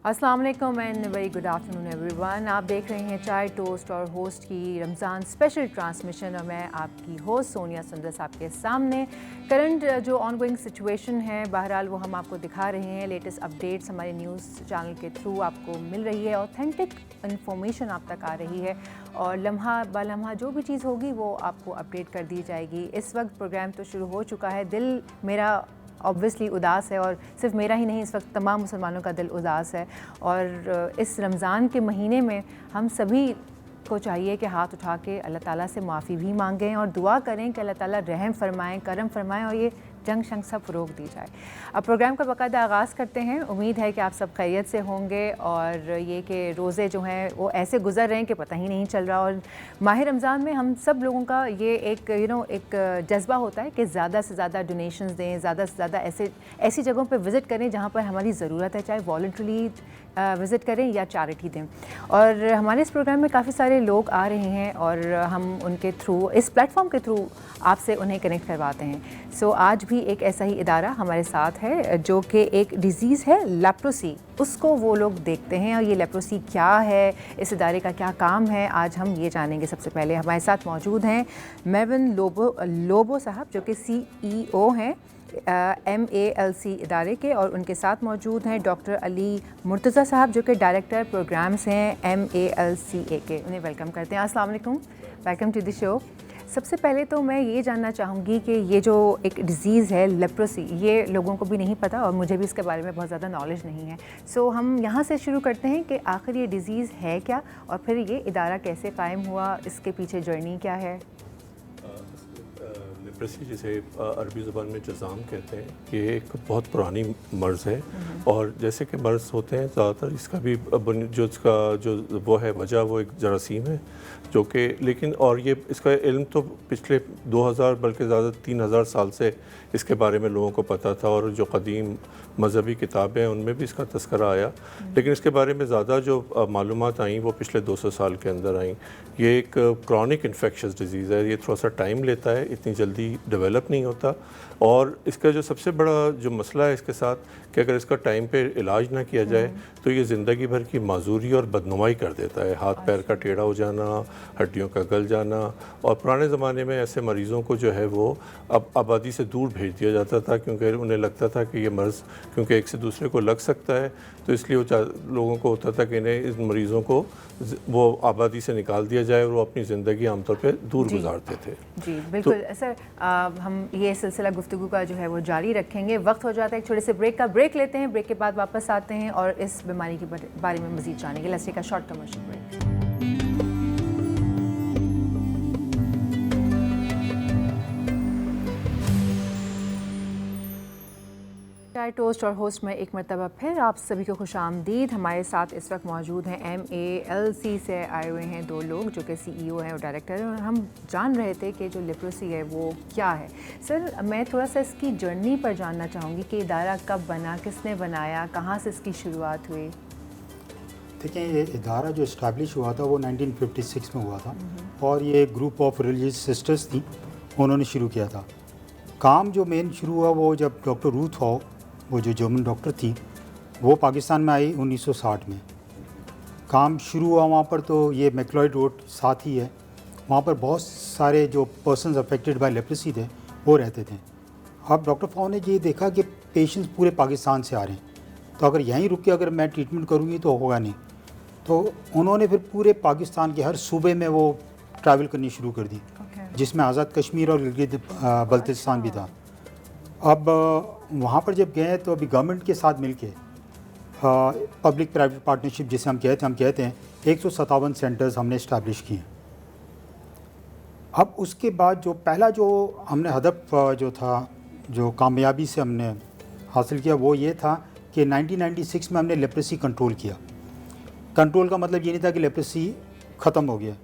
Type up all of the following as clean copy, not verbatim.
अस्सलाम वालेकुम and very good afternoon everyone. आप देख रहे हैं चाय टोस्ट और होस्ट की रमज़ान स्पेशल ट्रांसमिशन और मैं आपकी होस्ट सोनिया सुंदर आपके सामने। करंट जो ऑन गोइंग सिचुएशन है बहरहाल वो हम आपको दिखा रहे हैं। लेटेस्ट अपडेट्स हमारे न्यूज़ चैनल के थ्रू आपको मिल रही है, ऑथेंटिक इन्फॉर्मेशन आप तक आ रही है और लम्हा ब लम्हा जो भी चीज़ होगी वो आपको अपडेट कर दी जाएगी। इस वक्त प्रोग्राम तो शुरू हो चुका है। दिल मेरा ऑब्वियसली उदास है और सिर्फ मेरा ही नहीं, इस वक्त तमाम मुसलमानों का दिल उदास है और इस रमज़ान के महीने में हम सभी को चाहिए कि हाथ उठा के अल्लाह ताला से माफ़ी भी मांगें और दुआ करें कि अल्लाह ताला रहम फरमाएं, करम फरमाएं और ये जंग शंग सब फ़रोग़ दी जाए। अब प्रोग्राम का बाकायदा आगाज़ करते हैं। उम्मीद है कि आप सब खैरियत से होंगे और ये कि रोज़े जो हैं वो ऐसे गुज़र रहे हैं कि पता ही नहीं चल रहा। और माह रमज़ान में हम सब लोगों का ये एक एक जज्बा होता है कि ज़्यादा से ज़्यादा डोनेशंस दें, ज़्यादा से ज़्यादा ऐसी जगहों पर विज़िट करें जहाँ पर हमारी ज़रूरत है, चाहे वॉलंटरीली विज़िट करें या चैरिटी दें। और हमारे इस प्रोग्राम में काफ़ी सारे लोग आ रहे हैं और हम उनके थ्रू, इस प्लेटफॉर्म के थ्रू आपसे उन्हें कनेक्ट करवाते हैं। सो आज भी एक ऐसा ही इदारा हमारे साथ है जो कि एक डिज़ीज़ है लेप्रोसी, उसको वो लोग देखते हैं और ये लेप्रोसी क्या है, इस इदारे का क्या काम है, आज हम ये जानेंगे। सबसे पहले हमारे साथ मौजूद हैं मेविन लोबो साहब जो कि CEO हैं MALC इदारे के, और उनके साथ मौजूद हैं डॉक्टर अली मुर्तज़ा साहब जो कि डायरेक्टर प्रोग्राम्स हैं MALCA के। उन्हें वेलकम करते हैं। अस्सलाम वालेकुम, वेलकम टू द शो। सबसे पहले तो मैं ये जानना चाहूँगी कि ये जो एक डिज़ीज़ है लेप्रोसी, ये लोगों को भी नहीं पता और मुझे भी इसके बारे में बहुत ज़्यादा नॉलेज नहीं है। सो हम यहाँ से शुरू करते हैं कि आखिर ये डिज़ीज़ है क्या और फिर ये इदारा कैसे कायम हुआ, इसके पीछे जर्नी क्या है। लेप्रोसी जिसे अरबी ज़बान में जज़ाम कहते हैं, ये एक बहुत पुरानी मर्ज़ है और जैसे कि मर्ज़ होते हैं ज़्यादातर इसका भी जो वो है वजह वो एक जरासीम है जो कि लेकिन और ये इसका इल्म तो पिछले 2000 बल्कि ज़्यादा 3000 साल से इसके बारे में लोगों को पता था और जो क़दीम मजहबी किताबें हैं उनमें भी इसका तस्करा आया, लेकिन इसके बारे में ज़्यादा जो मालूमात आई वो पिछले 200 साल के अंदर आई। ये एक क्रॉनिक इन्फेक्शस डिज़ीज़ है, ये थोड़ा सा टाइम लेता है, इतनी जल्दी डेवलप नहीं होता और इसका जो सबसे बड़ा जो मसला है इसके साथ कि अगर इसका टाइम पे इलाज ना किया जाए तो ये ज़िंदगी भर की माजूरी और बदनुमाई कर देता है। हाथ पैर का टेढ़ा हो जाना, हड्डियों का गल जाना, और पुराने ज़माने में ऐसे मरीज़ों को जो है वो अब आबादी से दूर भेज दिया जाता था क्योंकि उन्हें लगता था कि ये मर्ज़ क्योंकि एक से दूसरे को लग सकता है, तो इसलिए वो लोगों को होता था कि इन्हें इस मरीज़ों को वो आबादी से निकाल दिया जाए और वो अपनी ज़िंदगी आमतौर पे दूर गुजारते थे। जी बिल्कुल सर, हम ये सिलसिला गुफ्तगू का जो है वो जारी रखेंगे। वक्त हो जाता है एक छोटे से ब्रेक का, ब्रेक लेते हैं, ब्रेक के बाद वापस आते हैं और इस बीमारी के बारे में मज़ीद जानेंगे। Let's take a short commercial break. चाय टोस्ट और होस्ट में एक मरतबा फिर आप सभी को खुशामदीद। हमारे साथ इस वक्त मौजूद हैं MALC से आए हुए हैं दो लोग जो कि CEO हैं और डायरेक्टर हैं और हम जान रहे थे कि जो लेप्रोसी है वो क्या है। सर मैं थोड़ा सा इसकी जर्नी पर जानना चाहूँगी कि इदारा कब बना, किसने बनाया, कहाँ से इसकी शुरुआत हुई। देखिए, ये इदारा जो इस्टेब्लिश हुआ था वो 1956 में हुआ था और ये ग्रुप ऑफ रिलीजियस सिस्टर्स थी, उन्होंने शुरू किया था। काम जो मेन शुरू हुआ वो जब डॉक्टर रूथ हॉ, वो जो जर्मन डॉक्टर थी, वो पाकिस्तान में आई 1960 में। काम शुरू हुआ वहाँ पर, तो ये मैक्लॉयड रोड साथ ही है, वहाँ पर बहुत सारे जो पर्सन्स अफेक्टेड बाय लेप्रोसी थे वो रहते थे। अब डॉक्टर हॉ ने ये देखा कि पेशेंट्स पूरे पाकिस्तान से आ रहे हैं, तो अगर यहीं रुक के अगर मैं ट्रीटमेंट करूँगी तो होगा नहीं, तो उन्होंने फिर पूरे पाकिस्तान के हर सूबे में वो ट्रैवल करनी शुरू कर दी, जिसमें आज़ाद कश्मीर और गिलगित बल्तिस्तान भी था। अब वहाँ पर जब गए तो अभी गवर्नमेंट के साथ मिलके पब्लिक प्राइवेट पार्टनरशिप जिसे हम कहते हैं 157 सेंटर्स हमने इस्टेब्लिश किए। अब उसके बाद जो पहला जो हमने हदफ जो था, जो कामयाबी से हमने हासिल किया, वो ये था कि 1996 में हमने लेप्रोसी कंट्रोल किया। कंट्रोल का मतलब ये नहीं था कि लेप्रोसी ख़त्म हो गया,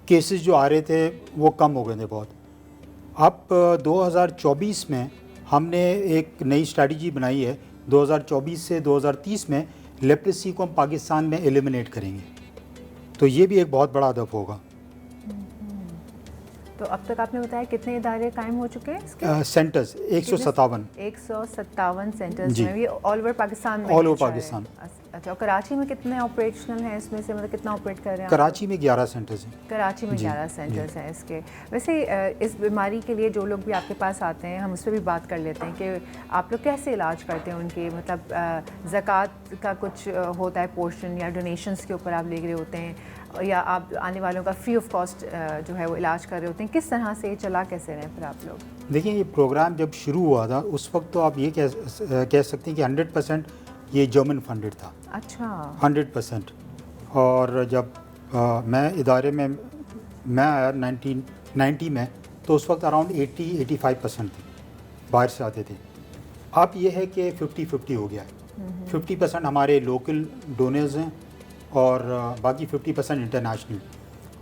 केसेस जो आ रहे थे वो कम हो गए थे बहुत। अब 2024 में हमने एक नई स्ट्रैटेजी बनाई है, 2024 से 2030 में लेप्रोसी को हम पाकिस्तान में एलिमिनेट करेंगे, तो ये भी एक बहुत बड़ा हदफ होगा। तो अब तक आपने बताया कितने इदारे कायम हो चुके हैं इसके? सेंटर्स 157 सेंटर्स में, ये ऑल ओवर पाकिस्तान में? All over Pakistan. अच्छा, और कराची में कितने ऑपरेशनल हैं इसमें से, मतलब कितना ऑपरेट कर रहे हैं आप? कराची में 11 सेंटर्स हैं। कराची में 11 सेंटर्स हैं इसके। वैसे इस बीमारी के लिए जो लोग भी आपके पास आते हैं, हम उस पर भी बात कर लेते हैं कि आप लोग कैसे इलाज करते हैं उनके, मतलब ज़कात का कुछ होता है पोर्शन या डोनेशंस के ऊपर आप ले रहे होते हैं, या आप आने वालों का फ्री ऑफ कॉस्ट जो है वो इलाज कर रहे होते हैं, किस तरह से चला कैसे रहे हैं फिर आप लोग? देखिए, ये प्रोग्राम जब शुरू हुआ था उस वक्त तो आप ये कह सकते हैं कि 100% ये जर्मन फंडेड था। अच्छा। 100%। और जब मैं इदारे में मैं आया 1990 में, तो उस वक्त अराउंड 80-85% थे, बाहर से आते थे। अब ये है कि 50-50 हो गया है। 50% हमारे लोकल डोनर्स हैं और बाकी 50% इंटरनेशनल।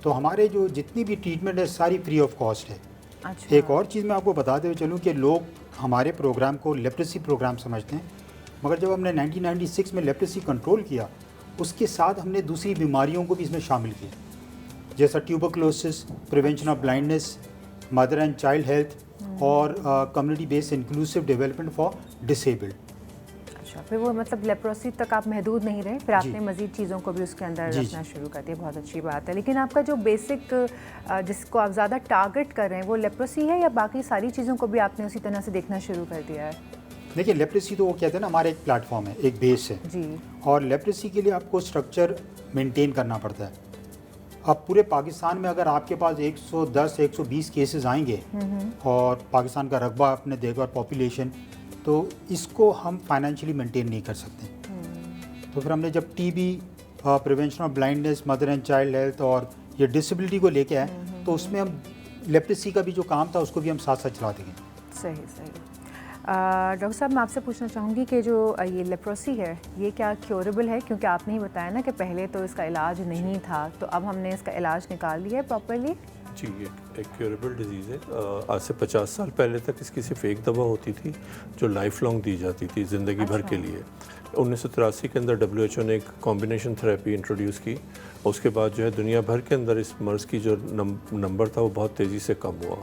तो हमारे जो जितनी भी ट्रीटमेंट है सारी फ्री ऑफ कॉस्ट है। अच्छा। एक और चीज़ मैं आपको बताते हुए चलूँ कि लोग हमारे प्रोग्राम को लेप्रेसी प्रोग्राम समझते हैं, मगर जब हमने 1996 में लेप्रेसी कंट्रोल किया, उसके साथ हमने दूसरी बीमारियों को भी इसमें शामिल किया, जैसा tuberculosis, prevention of blindness, mother and child health और community based inclusive development for disabled. अच्छा, फिर वो मतलब लेप्रोसी तक आप महदूद नहीं रहे, फिर आपने जी। मज़ीद चीज़ों को भी उसके अंदर जी, रखना शुरू कर दिया। बहुत अच्छी बात है। लेकिन आपका जो बेसिक जिसको आप ज़्यादा टारगेट कर रहे हैं वो लेप्रोसी है, या बाकी सारी चीज़ों को भी आपने उसी तरह से देखना शुरू कर दिया है? देखिए, लेप्रेसी तो वो कहते हैं ना, हमारा एक प्लेटफॉर्म है, एक बेस है जी। और लेप्रेसी के लिए आपको स्ट्रक्चर मेंटेन करना पड़ता है। अब पूरे पाकिस्तान में अगर आपके पास 110-120 केसेस आएंगे और पाकिस्तान का रकबा आपने देखा और पॉपुलेशन, तो इसको हम फाइनेंशियली मेंटेन नहीं कर सकते। तो फिर हमने जब TB, prevention of blindness, mother and child health और ये डिसेबिलिटी को लेके आए, तो उसमें हम लेप्रेसी का भी जो काम था उसको भी हम साथ साथ चला देंगे। सही सही। डॉक्टर साहब, मैं आपसे पूछना चाहूँगी कि जो ये लेप्रोसी है ये क्या क्योरेबल है? क्योंकि आपने ही बताया ना कि पहले तो इसका इलाज नहीं था, तो अब हमने इसका इलाज निकाल लिया है प्रॉपर्ली। जी, ये एक क्योरेबल डिजीज़ है। आज से 50 साल पहले तक इसकी सिर्फ एक दवा होती थी जो लाइफ लॉन्ग दी जाती थी, ज़िंदगी भर के लिए। 1983 के अंदर WHO ने एक कॉम्बिनेशन थेरेपी इंट्रोड्यूस की। उसके बाद जो है दुनिया भर के अंदर इस मर्ज़ की जो नंबर था वो बहुत तेज़ी से कम हुआ,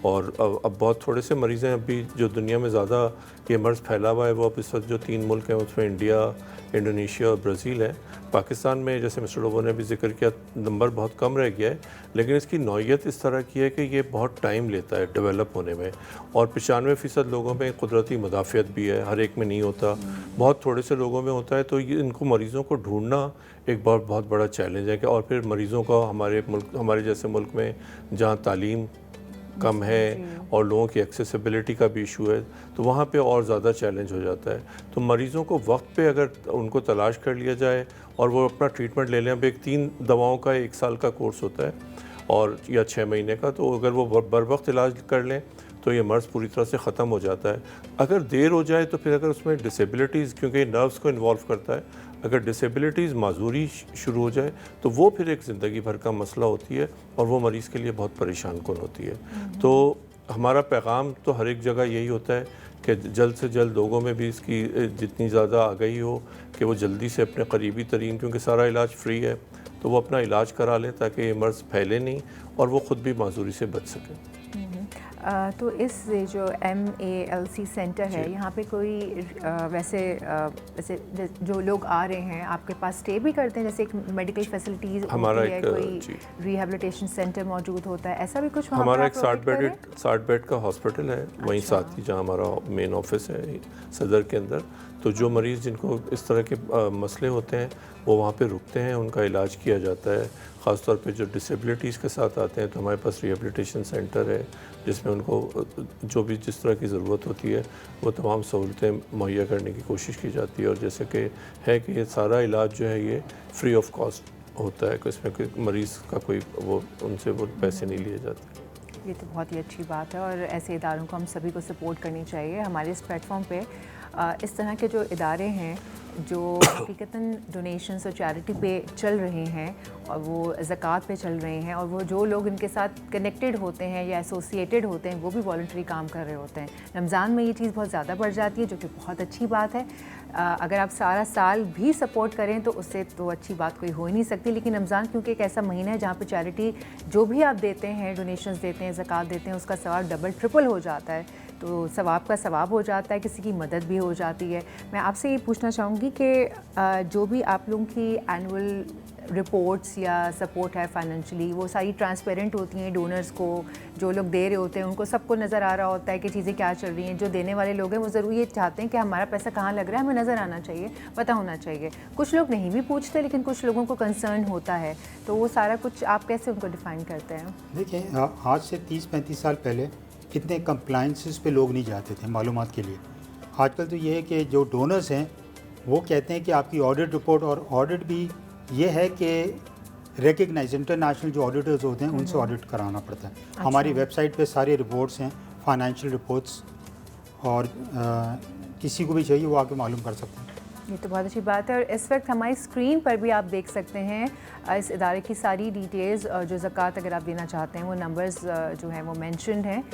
और अब बहुत थोड़े से मरीज़ हैं अभी जो दुनिया में ज़्यादा ये मर्ज़ फैला हुआ है। वो अब इस वक्त जो 3 मुल्क हैं उसमें इंडिया, इंडोनेशिया और ब्राज़ील है। पाकिस्तान में जैसे मिस्टर लोबो ने भी जिक्र किया, नंबर बहुत कम रह गया है, लेकिन इसकी नौइयत इस तरह की है कि ये बहुत टाइम लेता है डेवलप होने में, और 95% लोगों में कुदरती मुदाफ़ियत भी है, हर एक में नहीं होता, बहुत थोड़े से लोगों में होता है। तो ये इनको मरीज़ों को ढूंढना एक बहुत बड़ा चैलेंज है कि, और फिर मरीज़ों का हमारे जैसे मुल्क में जहाँ तालीम कम है और लोगों की एक्सेसिबिलिटी का भी इशू है, तो वहाँ पे और ज़्यादा चैलेंज हो जाता है। तो मरीज़ों को वक्त पे अगर उनको तलाश कर लिया जाए और वो अपना ट्रीटमेंट ले लें, अब एक 3 दवाओं का 1 साल का कोर्स होता है और या 6 महीने का, तो अगर वो बर वक्त इलाज कर लें तो ये मर्ज़ पूरी तरह से ख़त्म हो जाता है। अगर देर हो जाए तो फिर अगर उसमें डिसेबिलिटीज़, क्योंकि नर्व्स को इन्वॉल्व करता है, अगर डिसेबिलिटीज़ माजूरी शुरू हो जाए तो वो फिर एक ज़िंदगी भर का मसला होती है और वो मरीज़ के लिए बहुत परेशान कुन होती है। तो हमारा पैगाम तो हर एक जगह यही होता है कि जल्द से जल्द लोगों में भी इसकी जितनी ज़्यादा आगाही हो कि वो जल्दी से अपने करीबी तरीन, क्योंकि सारा इलाज फ्री है, तो वो अपना इलाज करा लें ताकि ये मर्ज़ फैले नहीं और वो ख़ुद भी माजूरी से बच सकें। तो इस जो MALC सेंटर है, यहाँ पे कोई वैसे जो लोग आ रहे हैं आपके पास स्टे भी करते हैं, जैसे एक मेडिकल फैसिलिटीज़ हमारा होती है, एक कोई रिहेबिलिटेशन सेंटर मौजूद होता है, ऐसा भी कुछ वहाँ हमारा पर एक आप provide 60 बेड का हॉस्पिटल है वहीं अच्छा। साथ ही जहाँ हमारा मेन ऑफिस है सदर के अंदर। तो जो मरीज़ जिनको इस तरह के मसले होते हैं वो वहाँ पे रुकते हैं, उनका इलाज किया जाता है। ख़ास तौर पे जो डिसेबिलिटीज़ के साथ आते हैं तो हमारे पास रिहेबिलिटेशन सेंटर है जिसमें उनको जो भी जिस तरह की ज़रूरत होती है वो तमाम सहूलतें मुहैया करने की कोशिश की जाती है। और जैसे कि है कि ये सारा इलाज जो है ये फ्री ऑफ कॉस्ट होता है, कि इसमें कोई मरीज़ का कोई वो उनसे वो पैसे नहीं लिए जाते। ये तो बहुत ही अच्छी बात है, और ऐसे इदारों को हम सभी को सपोर्ट करनी चाहिए। हमारे इस प्लेटफॉर्म पे इस तरह के जो इदारे हैं जो हकीकतन डोनेशंस और चैरिटी पे चल रहे हैं और वो ज़कात पे चल रहे हैं, और वो जो लोग इनके साथ कनेक्टेड होते हैं या एसोसिएटेड होते हैं वो भी वॉलंटरी काम कर रहे होते हैं। रमज़ान में ये चीज़ बहुत ज़्यादा बढ़ जाती है, जो कि बहुत अच्छी बात है। अगर आप सारा साल भी सपोर्ट करें तो उससे तो अच्छी बात कोई हो ही नहीं सकती, लेकिन रमज़ान क्योंकि एक ऐसा महीना है जहाँ पे चैरिटी जो भी आप देते हैं, डोनेशंस देते हैं, ज़कात देते हैं, उसका सवाब डबल ट्रिपल हो जाता है। تو सवाब का सवाब हो जाता है, किसी की मदद भी हो जाती है। मैं आपसे ये पूछना चाहूँगी कि जो भी आप लोगों की एनुअल रिपोर्ट्स या सपोर्ट है फाइनेंशियली, वो सारी ट्रांसपेरेंट होती हैं डोनर्स को, जो लोग दे रहे होते हैं उनको सबको नज़र आ रहा होता है कि चीज़ें क्या चल रही हैं। जो देने वाले लोग हैं वो ज़रूर ये चाहते हैं कि हमारा पैसा कहाँ लग रहा है, हमें नज़र आना चाहिए, पता होना चाहिए। कुछ लोग नहीं भी पूछते, लेकिन कुछ लोगों को कंसर्न होता है, तो वो सारा कुछ आप कैसे उनको डिफ़ाइन करते हैं? देखिए, आज से 30-35 साल पहले इतने कंप्लाइंसेस पे लोग नहीं जाते थे मालूमात के लिए। आजकल तो ये है कि जो डोनर्स हैं वो कहते हैं कि आपकी ऑडिट रिपोर्ट, और ऑडिट भी ये है कि रिकग्नाइज इंटरनेशनल जो ऑडिटर्स होते हैं उनसे ऑडिट कराना पड़ता है। हमारी वेबसाइट पे सारे रिपोर्ट्स हैं, फाइनेंशियल रिपोर्ट्स, और किसी को भी चाहिए वो आके मालूम कर सकते हैं। ये तो बहुत अच्छी बात है। और इस वक्त हमारी स्क्रीन पर भी आप देख सकते हैं इस इदारे की सारी डिटेल्स, जो ज़कात अगर आप देना चाहते हैं वो नंबर्स जो हैं वो मेंशन्ड हैं।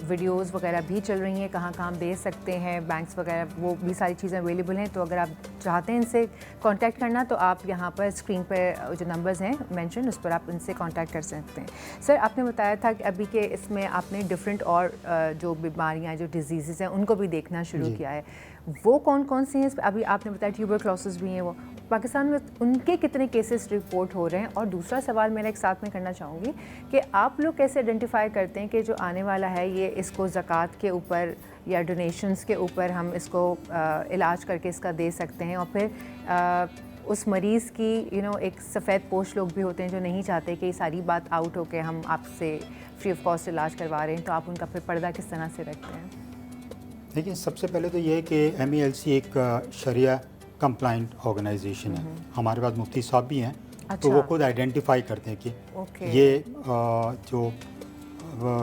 वीडियोस वगैरह भी चल रही हैं, कहाँ कहाँ दे सकते हैं, बैंक्स वगैरह, वो भी सारी चीज़ें अवेलेबल हैं। तो अगर आप चाहते हैं इनसे कांटेक्ट करना तो आप यहाँ पर स्क्रीन पर जो नंबर्स हैं मेंशन, उस पर आप इनसे कांटेक्ट कर सकते हैं। सर, आपने बताया था कि अभी के इसमें आपने डिफरेंट और जो बीमारियाँ, जो डिजीज़ हैं उनको भी देखना शुरू किया है। वो कौन कौन सी हैं? अभी आपने बताया ट्यूबरक्लोसिस भी हैं, वो पाकिस्तान में उनके कितने केसेस रिपोर्ट हो रहे हैं? और दूसरा सवाल मेरा एक साथ में करना चाहूँगी कि आप लोग कैसे आइडेंटिफाई करते हैं कि जो आने वाला है ये इसको ज़कात के ऊपर या डोनेशंस के ऊपर हम इसको इलाज करके इसका दे सकते हैं, और फिर उस मरीज़ की एक सफ़ेद पोश लोग भी होते हैं जो नहीं चाहते कि ये सारी बात आउट हो के हम आपसे फ्री ऑफ कॉस्ट इलाज करवा रहे हैं, तो आप उनका फिर पर्दा किस तरह से रखते हैं? देखिए, सबसे पहले तो ये है कि MELC एक शरिया कंप्लाइंट ऑर्गेनाइजेशन है। हमारे पास मुफ्ती साहब भी हैं। तो वो खुद आइडेंटिफाई करते हैं कि ये जो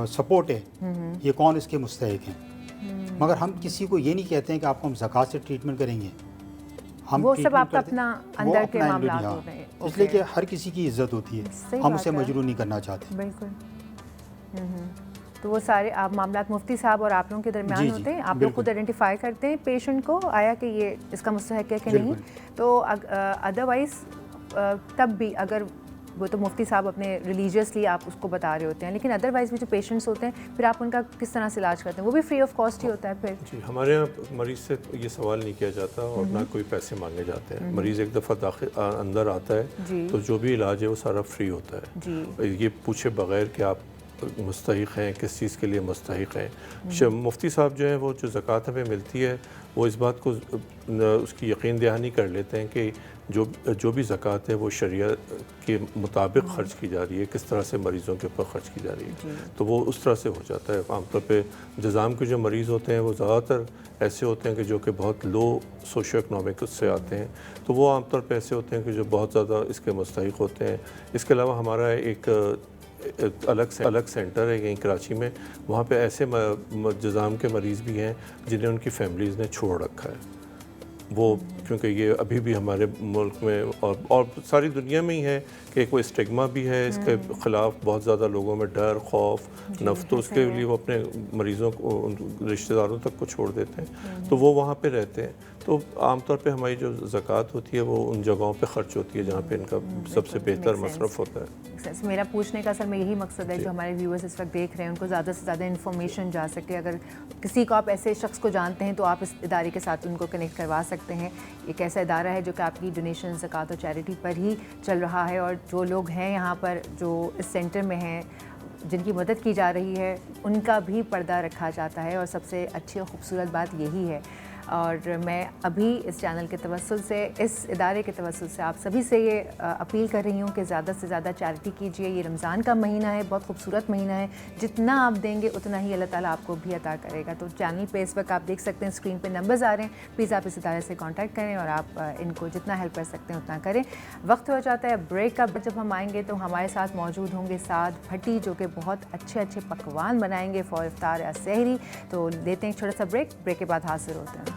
सपोर्ट है ये कौन इसके मुस्तहिक हैं। मगर हम किसी को ये नहीं कहते हैं कि आपको हम ज़कात से ट्रीटमेंट करेंगे। हम वो सब आपका अपना अंदर के मामला होते हैं, इसलिए कि हर किसी की इज्जत होती है, हम उसे मजरूर नहीं करना चाहते। बिल्कुल। तो वो सारे आप मामलात मुफ्ती साहब और आप लोगों के दरमियान होते हैं, आप लोग खुद आइडेंटिफाई करते हैं पेशेंट को आया कि ये इसका मुस्तहिक है कि नहीं। तो अदरवाइज़ तब भी अगर वो तो मुफ्ती साहब अपने रिलीजियसली आप उसको बता रहे होते हैं, लेकिन अदरवाइज़ भी जो पेशेंट्स होते हैं फिर आप उनका किस तरह से इलाज करते हैं? वो भी फ्री ऑफ कॉस्ट ही होता है फिर? जी, हमारे यहाँ मरीज़ से ये सवाल नहीं किया जाता और ना कोई पैसे मांगे जाते हैं। मरीज़ एक दफ़ा दाखिल अंदर आता है तो जो भी इलाज है वो सारा फ्री होता है, ये पूछे बग़ैर कि आप मुस्तहिक हैं, किस चीज़ के लिए मुस्तहिक हैं। मुफ्ती साहब जो हैं वो जो ज़कात हमें मिलती है वो इस बात को उसकी यकीन दहानी कर लेते हैं कि जो भी ज़कात है वो शरिया के मुताबिक ख़र्च की जा रही है, किस तरह से मरीज़ों के ऊपर ख़र्च की जा रही है, तो वो उस तरह से हो जाता है। आमतौर पे जज़ाम के जो मरीज़ होते हैं वो ज़्यादातर ऐसे होते हैं कि जो कि बहुत लो सोशो इकनॉमिक उससे आते हैं, तो वो आमतौर पे ऐसे होते हैं कि जो बहुत ज़्यादा इसके मुस्तहिक होते हैं। इसके अलावा हमारा एक अलग सेंटर है यहीं कराची में, वहाँ पे ऐसे जज़ाम के मरीज़ भी हैं जिन्हें उनकी फैमिलीज़ ने छोड़ रखा है। वो क्योंकि ये अभी भी हमारे मुल्क में और सारी दुनिया में ही है कि कोई स्टिग्मा भी है इसके ख़िलाफ़, बहुत ज़्यादा लोगों में डर, खौफ, नफ़रत, तो उसके लिए वो अपने मरीज़ों को, रिश्तेदारों तक को छोड़ देते हैं, तो वो वहाँ पे रहते हैं। तो आमतौर पे हमारी जो ज़कात होती है वो उन जगहों पे ख़र्च होती है जहाँ पे इनका सबसे बेहतर मसरफ़ होता है। मेरा पूछने का असल में यही मकसद है, जो हमारे व्यूअर्स इस वक्त देख रहे हैं उनको ज़्यादा से ज़्यादा इन्फॉर्मेशन जा सके। अगर किसी को आप ऐसे शख्स को जानते हैं तो आप इस इदारे के साथ उनको कनेक्ट करवा सकते हैं। एक ऐसा इदारा है जो कि आपकी डोनेशन, ज़कात और चैरिटी पर ही चल रहा है, और जो लोग हैं यहाँ पर जो इस सेंटर में हैं जिनकी मदद की जा रही है उनका भी पर्दा रखा जाता है, और सबसे अच्छी और ख़ूबसूरत बात यही है। और मैं अभी इस चैनल के तवस्सुल से, इस इदारे के तवस्सुल से आप सभी से ये अपील कर रही हूँ कि ज़्यादा से ज़्यादा चैरिटी कीजिए। ये रमज़ान का महीना है, बहुत खूबसूरत महीना है, जितना आप देंगे उतना ही अल्लाह ताला आपको भी अता करेगा। तो चैनल पे इस वक्त आप देख सकते हैं स्क्रीन पे नंबर्स आ रहे हैं, प्लीज़ आप इस इदारे से कॉन्टैक्ट करें और आप इनको जितना हेल्प कर सकते हैं उतना करें। वक्त हो जाता है ब्रेक का, जब हम आएँगे तो हमारे साथ मौजूद होंगे साद भट्टी जो कि बहुत अच्छे पकवान बनाएँगे फॉर इफ्तार या सहरी। तो लेते हैं एक छोटा सा ब्रेक के बाद हाजिर होते हैं।